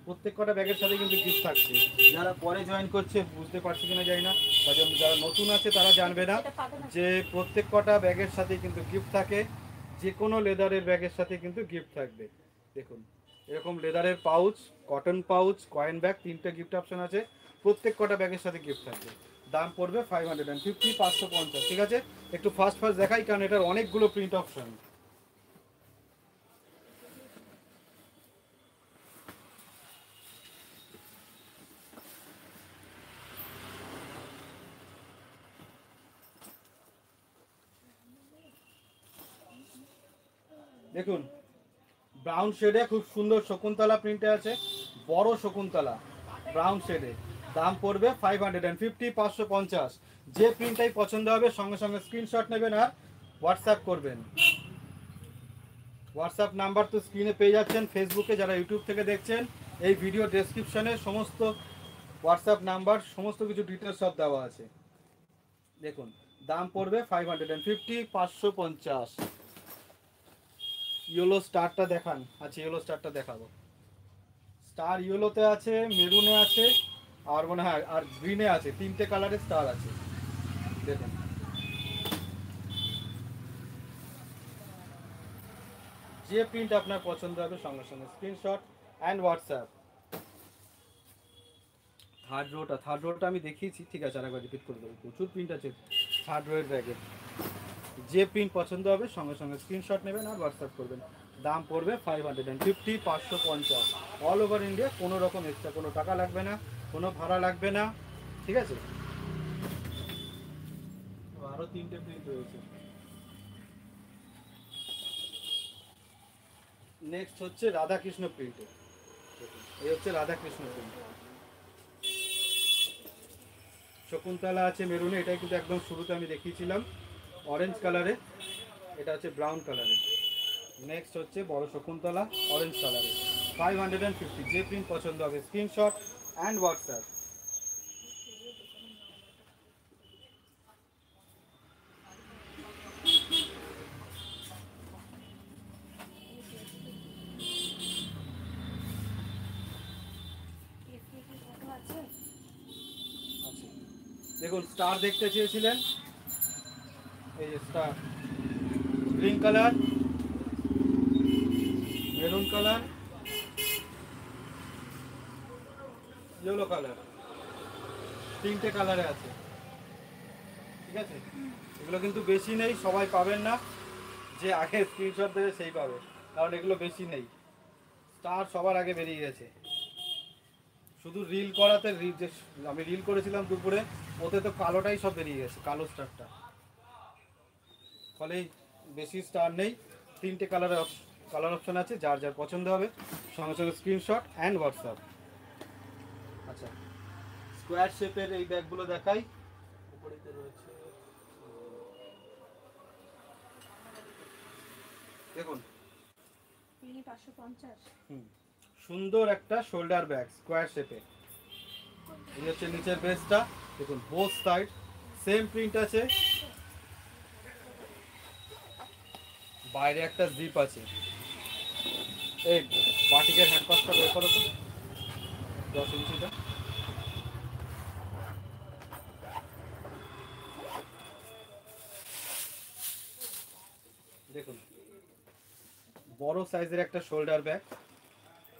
প্রত্যেক কটা ব্যাগের সাথে কিন্তু গিফট থাকছে। যারা পরে জয়েন করছে বুঝতে পারছি কিনা জানি না, বা যারা নতুন আছে তারা জানবে না যে প্রত্যেক কটা ব্যাগের সাথে কিন্তু গিফট থাকে, যে কোনো লেদারের ব্যাগের সাথে কিন্তু গিফট থাকবে। দেখুন এরকম লেদারের pouch, cotton pouch, coin bag, 3টে গিফট অপশন আছে, প্রত্যেক কটা ব্যাগের সাথে গিফট থাকবে। দাম পড়বে 550, 550, ঠিক আছে। একটু ফাস্ট ফাস্ট দেখাই কারণ এটার অনেকগুলো প্রিন্ট অপশন। দেখুন ব্রাউন শেডে খুব সুন্দর শকুন্তলা প্রিন্টে আছে, বড় শকুন্তলা ব্রাউন শেডে, দাম পড়বে 550, 550। যে প্রিন্টটাই পছন্দ হবে সঙ্গে সঙ্গে স্ক্রিনশট নেবেন আর হোয়াটসঅ্যাপ করবেন। হোয়াটসঅ্যাপ নাম্বার তো স্ক্রিনে পেয়ে যাচ্ছেন, ফেসবুকে যারা ইউটিউব থেকে দেখছেন এই ভিডিও ডেসক্রিপশনে সমস্ত হোয়াটসঅ্যাপ নাম্বার সমস্ত কিছু ডিটেলস সব দেওয়া আছে। দেখুন দাম পড়বে 550, 550। ইয়েলো স্টারটা দেখান, আচ্ছা ইয়েলো স্টারটা দেখাবো। স্টার ইয়েলোতে আছে, মেরুনে আছে, আর মনে হয় আর গ্রিনে আছে, তিনটে কালারের স্টার আছে। দেখুন যে প্রিন্ট আপনার পছন্দ হবে সঙ্গে সঙ্গে screenshot and WhatsApp. Third rota আমি দেখিয়েছি, ঠিক আছে আরেকবার রিপিট করে দেবো, প্রচুর প্রিন্ট আছে থার্ড রোয়ের ব্যাগে। যে প্রিন্ট পছন্দ হবে সঙ্গে সঙ্গে স্ক্রিনশট নেবেন আর হোয়াটসঅ্যাপ করবেন। দাম পড়বে 550, 550। অল ওভার ইন্ডিয়া, কোনো রকম এক্সট্রা কোনো টাকা লাগবে না, কোনো ভাড়া লাগবে না, ঠিক আছে। আরও তিনটে প্রিন্ট রয়েছে। নেক্সট হচ্ছে রাধাকৃষ্ণ প্রিন্টে, এই হচ্ছে রাধাকৃষ্ণ প্রিন্ট। শকুন্তলা আছে মেরুনে, এটাই কিন্তু একদম শুরুতে আমি দেখিয়েছিলাম অরেঞ্জ কালারে, এটা হচ্ছে ব্রাউন কালারে। নেক্সট হচ্ছে বড় শকুন্তলা অরেঞ্জ কালারে, 550। যে প্রিন্ট পছন্দ হবে স্ক্রিনশট অ্যান্ড হোয়াটসঅ্যাপ। আচ্ছা দেখুন স্টার দেখতে চেয়েছিলেন, এই যে star, green colour, maroon colour, yellow colour, তিনটে কালারে আছে, ঠিক আছে। এগুলো কিন্তু বেশি নেই, সবাই পাবেন না, যে আগে স্ক্রিনশট দেবে সেই পাবে, কারণ এগুলো বেশি নেই। স্টার সবার আগে বেরিয়ে গেছে, শুধু রিল করাতে যে আমি রিল করেছিলাম দুপুরে, ওতে তো কালোটাই সব বেরিয়ে গেছে, কালো স্টারটা। ফলে বেশি স্টার নেই, তিনটে কালার অপশন আছে, যার যার পছন্দ হবে সঙ্গে সঙ্গে স্ক্রিনশট অ্যান্ড হোয়াটসঅ্যাপ। আচ্ছা স্কোয়ার শেপের এই ব্যাগগুলো দেখাই, উপরেতে রয়েছে, দেখুন সুন্দর একটা শোল্ডার ব্যাগ স্কোয়ার শেপে। এই হচ্ছে নিচের বেসটা, দেখুন বোথ সাইড সেম প্রিন্ট আছে, বাইরে একটা জিপ আছে। এই বাটিকের হ্যান্ডপাসটা বের করো তো, 10 ইঞ্চিটা। দেখুন বড় সাইজের একটা শোল্ডার ব্যাগ,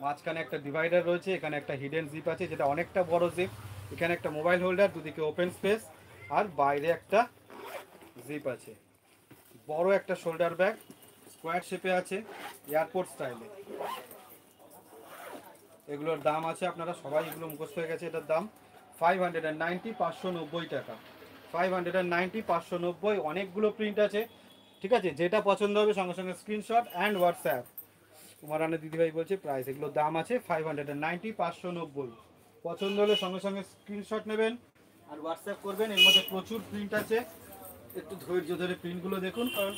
মাঝখানে একটা ডিভাইডার রয়েছে, এখানে একটা হিডেন জিপ আছে যেটা অনেকটা বড় জিপ, এখানে একটা মোবাইল হোল্ডার, দুদিকে ওপেন স্পেস, আর বাইরে একটা জিপ আছে। বড় একটা শোল্ডার ব্যাগ স্কোয়ার শেপে আছে, এয়ারপোর্ট স্টাইলে। এগুলোর দাম আছে, আপনারা সবাই এগুলো মুখস্থ হয়ে গেছে, এটার দাম 590, 590 টাকা। 590, 590। অনেকগুলো প্রিন্ট আছে, ঠিক আছে। যেটা পছন্দ হবে সঙ্গে সঙ্গে স্ক্রিনশট অ্যান্ড হোয়াটসঅ্যাপ। কুমারানের দিদিভাই বলছে প্রাইস, এগুলোর দাম আছে 590, 590। পছন্দ হলে সঙ্গে সঙ্গে স্ক্রিনশট নেবেন আর হোয়াটসঅ্যাপ করবেন। এর মধ্যে প্রচুর প্রিন্ট আছে, একটু ধৈর্য ধরে প্রিন্টগুলো দেখুন, কারণ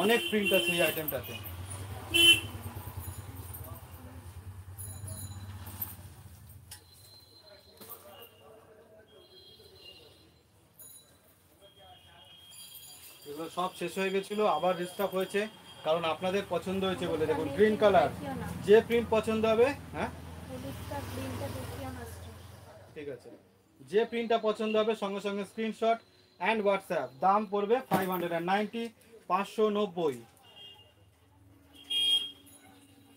অনেক প্রিন্ট আছে এই আইটেমটাতে। এগুলো সব শেষ হয়ে গেছিলো, আবার রিস্টক হয়েছে, কারণ আপনাদের পছন্দ হয়েছে বলে। দেখুন গ্রিন কালার, যে প্রিন্ট পছন্দ হবে, হ্যাঁ ঠিক আছে, যে প্রিন্টটা পছন্দ হবে সঙ্গে সঙ্গে স্ক্রিনশট অ্যান্ড হোয়াটসঅ্যাপ। দাম পড়বে 590, 590।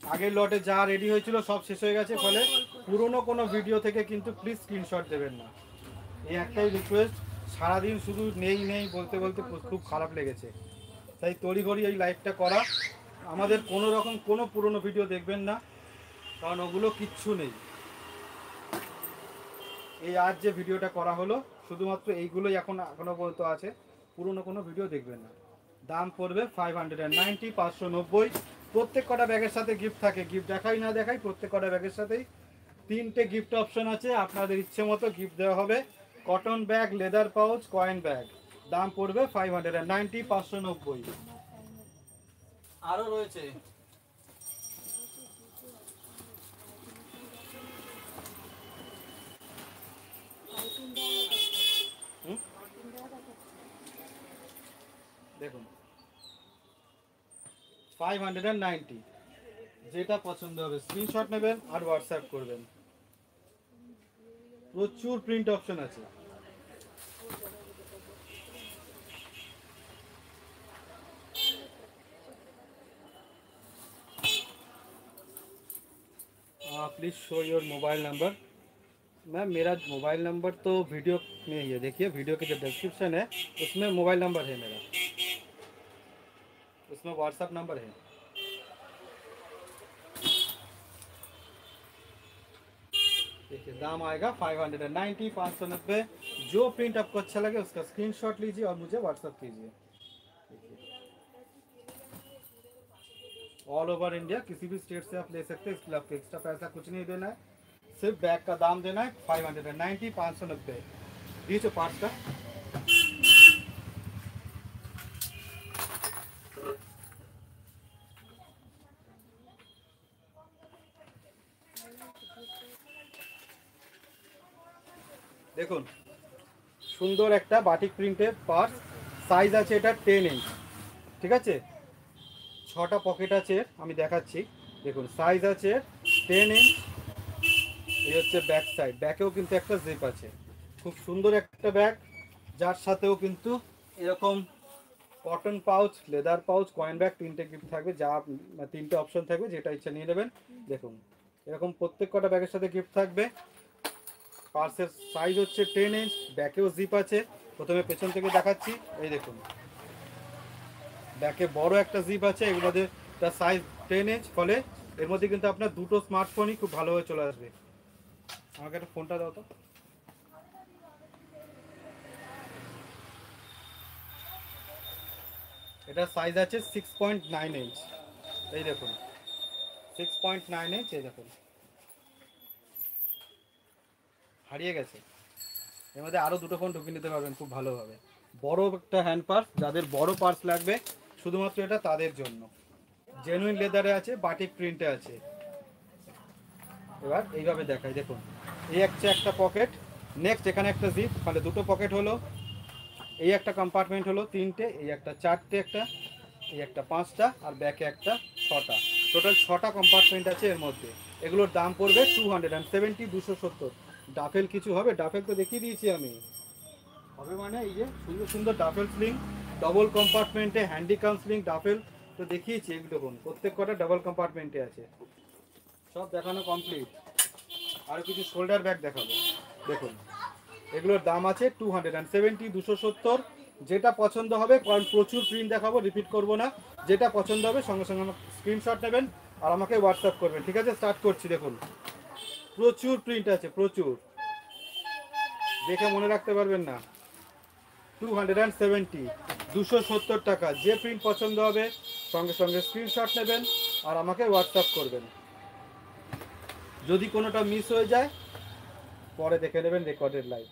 আগের লটে যা রেডি হয়েছিল সব শেষ হয়ে গেছে, ফলে পুরনো কোনো ভিডিও থেকে কিন্তু প্লিজ স্ক্রিনশট দেবেন না, এই একটাই রিকোয়েস্ট। সারাদিন শুধু নেই নেই বলতে বলতে খুব খারাপ লেগেছে, তাই তড়িঘড়ি এই লাইভটা করা। আমাদের কোনো রকম কোনো পুরনো ভিডিও দেখবেন না, কারণ ওগুলো কিচ্ছু নেই। এই আজ যে ভিডিওটা করা হলো শুধুমাত্র এইগুলোই এখনো পর্যন্ত আছে, পুরনো কোনো ভিডিও দেখবেন না। দাম পড়বে 590, 590। প্রত্যেক কটা ব্যাগের সাথে গিফট থাকে, গিফট দেখাই না দেখাই প্রত্যেক কটা ব্যাগের সাথেই 3টে গিফট অপশন আছে, আপনাদের ইচ্ছে মতো গিফট দেওয়া হবে। Cotton bag, leather pouch, coin bag, দাম পড়বে 590, 590। আরো রয়েছে দেখুন 590, যেটা পছন্দ হবে স্ক্রিনশট নেবেন আর হোয়াটসঅ্যাপ করবেন। প্রচুর প্রিন্ট অপশন আছে। Please show your mobile number. Ma'am मेरा मोबाइल नंबर तो वीडियो में ही है, देखिए वीडियो के जो डिस्क्रिप्शन है उसमें मोबाइल नंबर है मेरा, उसमें व्हाट्सएप नंबर है। देखिए दाम आएगा 590, 590। जो प्रिंट आपको अच्छा लगे उसका स्क्रीनशॉट लीजिए और मुझे व्हाट्सएप कीजिए। ऑल ओवर इंडिया किसी भी स्टेट से आप ले सकते हैं, इसके लिए आपको एक्स्ट्रा पैसा कुछ नहीं देना है, सिर्फ बैग का दाम देना है 590, 590। दीजिए पार्ट्स का। দেখুন সুন্দর একটা বাটিক প্রিন্টের পার্স, সাইজ আছে এটা 10 ইঞ্চ, ঠিক আছে, 6টা পকেট আছে, আমি দেখাচ্ছি দেখুন সাইজ আছে 10 ইঞ্চ। এই হচ্ছে ব্যাক সাইড, ব্যাকেও কিন্তু একটা জিপ আছে, খুব সুন্দর একটা ব্যাগ, যার সাথেও কিন্তু এরকম cotton pouch, leather pouch, coin bag 3টে গিফট থাকবে, যা 3টে অপশন থাকবে, যেটা ইচ্ছা নিয়ে নেবেন। দেখুন এরকম প্রত্যেক কটা ব্যাগের সাথে গিফট থাকবে। পার্সের সাইজ হচ্ছে 10 ইঞ্চ, ব্যাকেও জিপ আছে। প্রথমে পেছন থেকে দেখাচ্ছি, এই দেখুন ব্যাকে বড় একটা জিপ আছে, এর মধ্যে তার সাইজ 10 ইঞ্চ, ফলে এর মধ্যে কিন্তু আপনার দুটো স্মার্টফোনই খুব ভালোভাবে চলে আসবে। আমাকে একটা ফোনটা দাও তো। এটা সাইজ আছে 6.9 ইঞ্চ, এই দেখুন 6.9 ইঞ্চ, এই দেখুন হারিয়ে গেছে, এর মধ্যে আরও দুটো ফোন ঢুকিয়ে নিতে পারবেন খুব ভালোভাবে। বড় একটা হ্যান্ড পার্স, যাদের বড় পার্স লাগবে শুধুমাত্র এটা তাদের জন্য। জেনুইন লেদারে আছে, বাটিক প্রিন্টে আছে। এবার এইভাবে দেখাই, দেখুন এই একটা পকেট, নেক্সট এখানে একটা জিপ, তাহলে দুটো পকেট হলো, এই একটা কম্পার্টমেন্ট হলো 3টে, এই একটা 4টে, একটা এই একটা 5টা, আর ব্যাকে একটা 6টা, টোটাল 6টা কম্পার্টমেন্ট আছে এর মধ্যে। এগুলোর দাম পড়বে 270, 270। ডাফেল কিছু হবে? ডাফেল তো দেখিয়ে দিয়েছি আমি, হবে মানে এই যে সুন্দর সুন্দর ডাফেল স্লিং, ডবল কম্পার্টমেন্টে হ্যান্ডি কাউন্সিলিং ডাফেল তো দেখিয়েছি, এগুলো দেখুন প্রত্যেক কটা ডাবল কম্পার্টমেন্টে আছে। সব দেখানো কমপ্লিট। আর কিছু শোল্ডার ব্যাগ দেখাবো, দেখুন এগুলোর দাম আছে 270, 270। যেটা পছন্দ হবে, কারণ প্রচুর প্রিন্ট দেখাবো, রিপিট করব না, যেটা পছন্দ হবে সঙ্গে সঙ্গে আমার স্ক্রিনশট নেবেন আর আমাকে হোয়াটসঅ্যাপ করবেন, ঠিক আছে? স্টার্ট করছি। দেখুন প্রচুর প্রিন্ট আছে, প্রচুর, দেখে মনে রাখতে পারবেন না। 270, 270 টাকা। যে প্রিন্ট পছন্দ হবে সঙ্গে সঙ্গে স্ক্রিনশট নেবেন আর আমাকে হোয়াটসঅ্যাপ করবেন। যদি কোনোটা মিস হয়ে যায় পরে দেখে নেবেন রেকর্ডেড লাইভ।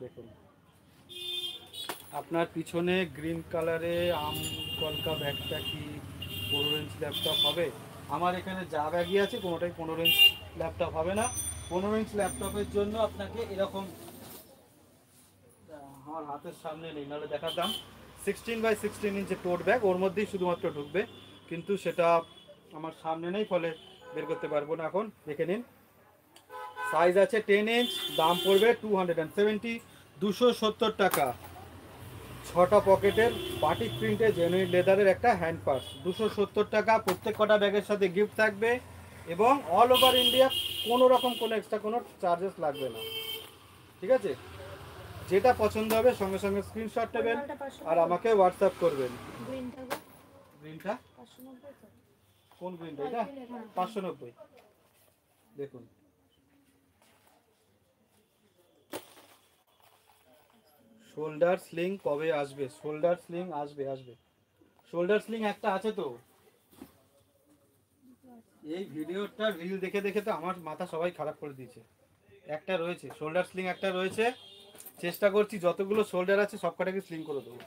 দেখুন আপনার পিছনে গ্রিন কালারে আম কলকা ব্যাগটা কি 15 ইঞ্চ ল্যাপটপ হবে? আমার এখানে যা ব্যাগই আছে কোনোটাই 15 ইঞ্চ ল্যাপটপ হবে না। 15 ইঞ্চ ল্যাপটপের জন্য আপনাকে এরকম, আমার হাতের সামনে নেই, নাহলে দেখাতাম, 16x16 ইঞ্চের টোট ব্যাগ, ওর মধ্যেই শুধুমাত্র ঢুকবে, কিন্তু সেটা আমার সামনে নেই, ফলে বের করতে পারবো না এখন। দেখে নিন সাইজ আছে 10 ইঞ্চ, দাম পড়বে 270, 270 টাকা। 6টা পকেটের বাটিক প্রিন্টে জেনুইন লেদারের একটা হ্যান্ড পার্স, 270 টাকা। প্রত্যেক কটা ব্যাগের সাথে গিফট থাকবে এবং অল ওভার ইন্ডিয়া কোনো রকম কোনো এক্সট্রা কোনো চার্জেস লাগবে না, ঠিক আছে? যেটা পছন্দ হবে সঙ্গে সঙ্গে স্ক্রিনশট নেবেন আর আমাকে হোয়াটসঅ্যাপ করবেন। গ্রিনটা কোন গ্রিনটা? এটা 590। দেখুন শোল্ডার স্লিং কবে আসবে? শোল্ডার স্লিং আসবে, আসবে। শোল্ডার স্লিং একটা আছে তো, এই ভিডিওটা রিল দেখে দেখে তো আমার মাথা সবাই খারাপ করে দিয়েছে। একটা রয়েছে শোল্ডার স্লিং, একটা রয়েছে, চেষ্টা করছি যতগুলো শোল্ডার আছে সব কটাকে স্লিং করে দেবো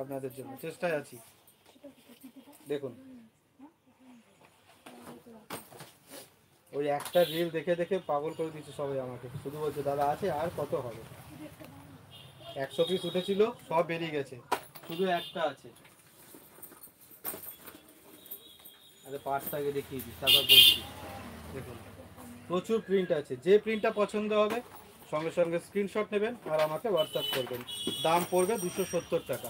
আপনাদের জন্য, চেষ্টায় আছি। দেখুন ওই একটা রিল দেখে দেখে পাগল করে দিচ্ছে সবাই আমাকে, শুধু বলছে দাদা আছে আর কত হবে। 100 পিস উঠেছিল, সব বেরিয়ে গেছে, শুধু একটা আছে। আরে পার্টটাকে দেখিয়ে দিই তারপর বলছি। দেখুন প্রচুর প্রিন্ট আছে, যে প্রিন্টটা পছন্দ হবে সঙ্গে সঙ্গে স্ক্রিনশট নেবেন আর আমাকে হোয়াটসঅ্যাপ করবেন। দাম পড়বে 270 টাকা।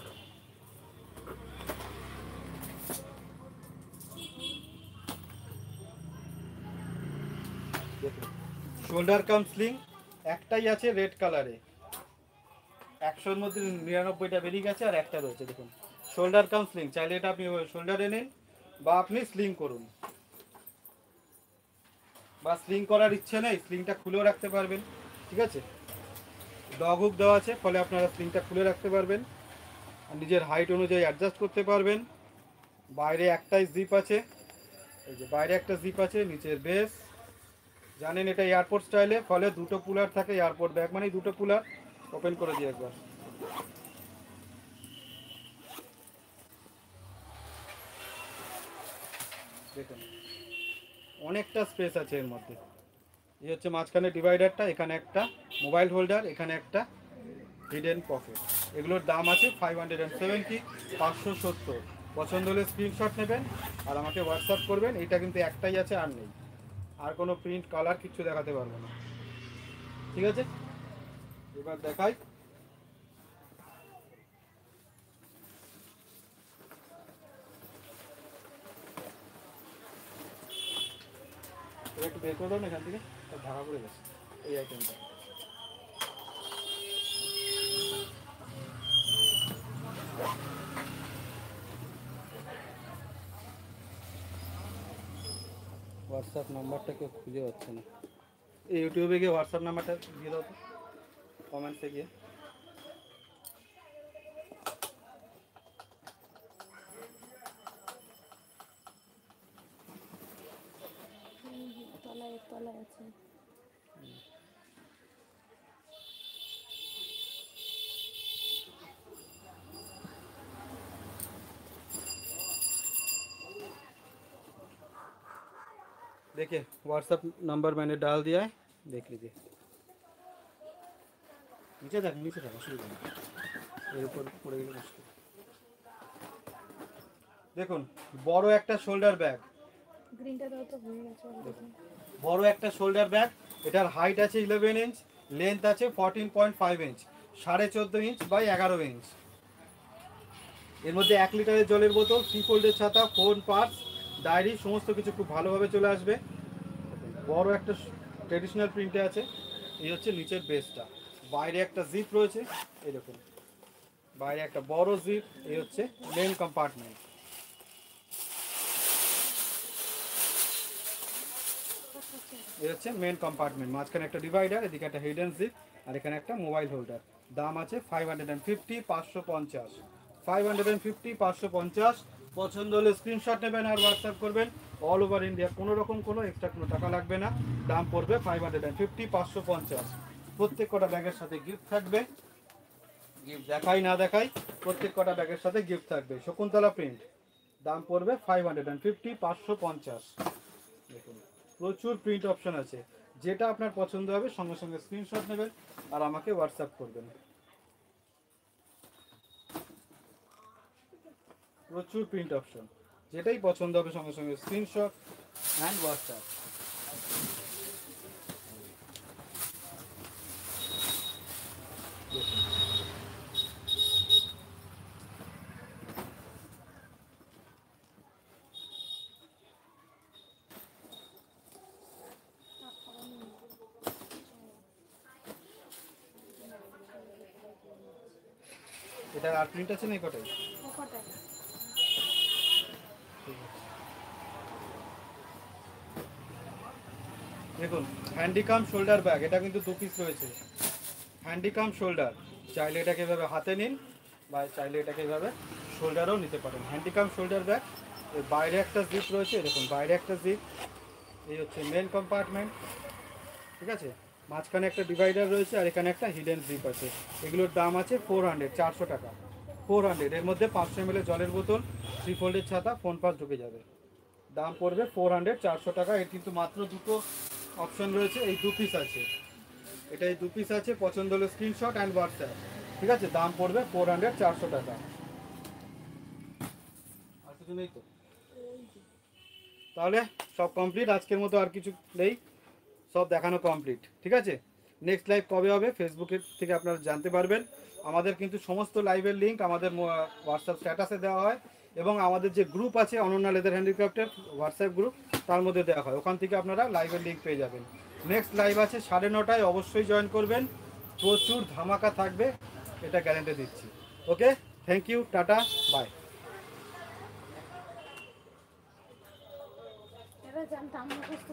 দেখুন শোল্ডার কাম স্লিং একটাই আছে রেড কালারে, 100-র মধ্যে 99টা বেরিয়ে গেছে আর একটা রয়েছে। দেখুন শোল্ডার কাম স্লিং, চাইলে এটা আপনি শোল্ডারে নিন বা আপনি স্লিং করুন, বা স্লিং করার ইচ্ছে নেই স্লিংটা খুলেও রাখতে পারবেন। ঠিক আছে, ডগ হুক দেওয়া আছে, ফলে আপনারা স্লিংটা খুলে রাখতে পারবেন আর নিজের হাইট অনুযায়ী অ্যাডজাস্ট করতে পারবেন। বাইরে একটাই জিপ আছে, এই যে বাইরে একটা জিপ আছে, নিচের বেস। জানেন এটা এয়ারপোর্ট স্টাইলে, ফলে দুটো পুলার থাকে, এয়ারপোর্ট ব্যাগ মানে দুটো পুলার। ওপেন করে দিই একবার। দেখুন অনেকটা স্পেস আছে এর মধ্যে। এই হচ্ছে মাঝখানে ডিভাইডারটা, এখানে একটা মোবাইল হোল্ডার, এখানে একটা হিডেন পকেট। এগুলোর দাম আছে 570, 570। পছন্দ হলে স্ক্রিনশট নেবেন আর আমাকে হোয়াটসঅ্যাপ করবেন। এইটা কিন্তু একটাই আছে, আর নেই, আর কোনো প্রিন্ট কালার কিছু দেখাতে পারবো না। ঠিক আছে, এবার দেখাই। একটু বের করুন এখান থেকে, ঢাকা পড়ে গেছে এই আইটেমটা। হোয়াটসঅ্যাপ নাম্বারটা কেউ খুঁজে পাচ্ছে না, এই ইউটিউবে গিয়ে হোয়াটসঅ্যাপ নাম্বারটা দিয়ে দাও তো কমেন্টসে গিয়ে। তলায় তলায় আছে। देखिए व्हाट्सअप नंबर मैंने डाल दिया है, देख लीजिए। नीचे देख, नीचे देख, অসুবিধা নেই, এর উপর পড়ে গেলে মুশকিল। দেখুন বড় একটা শোল্ডার ব্যাগ, গ্রিনটা দাও তো, হয়ে গেছে অলরেডি। বড় একটা শোল্ডার ব্যাগ, এটার হাইট আছে 11 ইঞ্চ, লেন্থ আছে 14.5 ইঞ্চ, 14.5 ইঞ্চ বাই 11 ইঞ্চ। এর মধ্যে 1 লিটারের জলের বোতল, 3 ফোল্ডের ছাতা, ফোন, পার্স, ডায়েরি সমস্ত কিছু খুব ভালোভাবে চলে আসবে। বড় একটা ট্রেডিশনাল প্রিন্টে আছে। এই হচ্ছে নিচের বেসটা, বাইরে একটা জিপ রয়েছে, এই দেখুন বাইরে একটা বড় জিপ। এই হচ্ছে মেন কম্পার্টমেন্ট। এই হচ্ছে মেন কম্পার্টমেন্ট, মাঝখানে একটা ডিভাইডার, এদিকে একটা হিডেন জিপ আর এখানে একটা মোবাইল হোল্ডার। দাম আছে 550, 550, 550, 550। পছন্দ হলে স্ক্রিনশট নেবেন আর হোয়াটসঅ্যাপ করবেন। অল ওভার ইন্ডিয়া, কোনো রকম কোনো এক্সট্রা কোনো টাকা লাগবে না। দাম পড়বে 550, 550। প্রত্যেক কটা ব্যাগের সাথে গিফট থাকবে। গিফট দেখাই না দেখাই, প্রত্যেক কটা ব্যাগের সাথে গিফট থাকবে। শকুন্তলা প্রিন্ট, দাম পড়বে 550, 550। দেখুন প্রচুর প্রিন্ট অপশন আছে, যেটা আপনার পছন্দ হবে সঙ্গে সঙ্গে স্ক্রিনশট নেবেন আর আমাকে হোয়াটসঅ্যাপ করবেন। প্রচুর প্রিন্ট অপশন, যেটাই পছন্দ হবে সঙ্গে সঙ্গে স্ক্রিনশট অ্যান্ড হোয়াটসঅ্যাপ। এটা আর প্রিন্ট আছে না এই কটাই? দেখুন হ্যান্ডিকাম শোল্ডার ব্যাগ, এটা কিন্তু 2 পিস রয়েছে। হ্যান্ডিকাম শোল্ডার, চাইলে এটাকে এভাবে হাতে নিন বা চাইলে এটাকে এভাবে শোল্ডারও নিতে পারেন। হ্যান্ডিকাম শোল্ডার ব্যাগ, এর বাইরে একটা জিপ রয়েছে, দেখুন বাইরে একটা জিপ, এই হচ্ছে মেন কম্পার্টমেন্ট, ঠিক আছে। মাঝখানে একটা ডিভাইডার রয়েছে আর এখানে একটা হিডেন জিপ আছে। এগুলোর দাম আছে 400, 400 টাকা। 400, এর মধ্যে 500 ml জলের বোতল, 3 ফোল্ডের ছাতা, ফোন পাস ঢুকে যাবে। দাম পড়বে 400, 400 টাকা। এর কিন্তু মাত্র দুটো অপশন রয়েছে, এই 2 পিস আছে, এটা এই 2 পিস আছে, পছন্দ হলে স্ক্রিনশট অ্যান্ড হোয়াটসঅ্যাপ, ঠিক আছে। দাম পড়বে 400, 400 টাকা। আর কিছু নেই তো? তাহলে সব কমপ্লিট, আজকের মতো আর কিছু নেই, সব দেখানো কমপ্লিট, ঠিক আছে। নেক্সট লাইভ কবে হবে ফেসবুকের থেকে আপনারা জানতে পারবেন। আমাদের কিন্তু সমস্ত লাইভের লিঙ্ক আমাদের হোয়াটসঅ্যাপ স্ট্যাটাসে দেওয়া হয়, এবং আমাদের যে গ্রুপ আছে অনন্যা লেদার হ্যান্ডিক্রাফ্টের হোয়াটসঅ্যাপ গ্রুপ, তার মধ্যে দেওয়া হয়, ওখান থেকে আপনারা লাইভের লিঙ্ক পেয়ে যাবেন। নেক্সট লাইভ আছে 9:30, অবশ্যই জয়েন করবেন, প্রচুর ধামাকা থাকবে, এটা গ্যারেন্টি দিচ্ছি। ওকে, থ্যাংক ইউ, টাটা, বাই। এবার জানতাম মুখস্থ